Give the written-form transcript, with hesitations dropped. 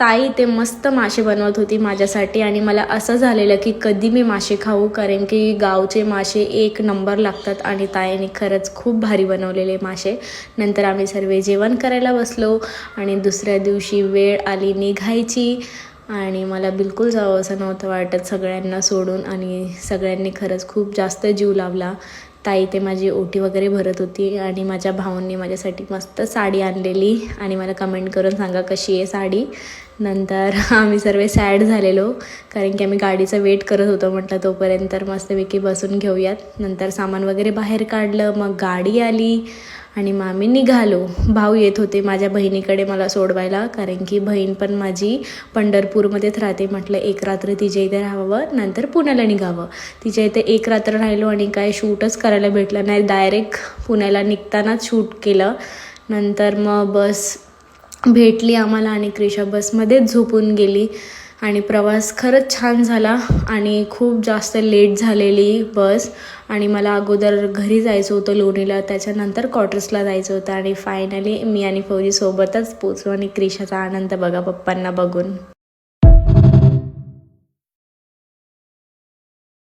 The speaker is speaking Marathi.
ताई ते मस्त मासे बनवत होती माझ्यासाठी आणि मला असं झालेलं की कधी मी मासे खाऊ, कारण की गावचे मासे एक नंबर लागतात आणि ताईने खरंच खूप भारी बनवलेले मासे. नंतर आम्ही सर्व जेवण करायला बसलो आणि दुसऱ्या दिवशी वेळ आली निघायची आणि मला बिलकुल जावं असं नव्हतं वाटत सगळ्यांना सोडून, आणि सगळ्यांनी खरंच खूप जास्त जीव लावला. ताई ते माझी ओटी वगैरे भरत होती आणि माझ्या भावांनी माझ्यासाठी मस्त साडी आणलेली आणि मला कमेंट करून सांगा कशी आहे साडी. नंतर आम्ही सर्व सॅड झालेलो कारण की आम्ही गाडीचा वेट करत होतो. म्हटलं तोपर्यंत मस्तपैकी बसून घेऊयात. नंतर सामान वगैरे बाहेर काढलं, मग गाडी आली आणि मग आम्ही निघालो. भाऊ येत होते माझ्या बहिणीकडे मला सोडवायला, कारण की बहीण पण माझी पंढरपूरमध्येच राहते. म्हटलं एक रात्र तिच्या इथे राहावं, नंतर पुण्याला निघावं. तिच्या इथे एक रात्र राहिलो आणि काय शूटच करायला भेटलं नाही. डायरेक्ट पुण्याला निघतानाच शूट केलं. नंतर मग बस भेटली आम्हाला आणि क्रिशा बसमध्येच झोपून गेली आणि प्रवास खरंच छान झाला आणि खूप जास्त लेट झालेली बस. आणि मला अगोदर घरी जायचं होतं लोणीला, त्याच्यानंतर क्वार्टर्सला जायचं होतं आणि फायनली मी आणि फौजी सोबतच पोचलो आणि क्रिशाचा आनंद बघा पप्पांना बघून.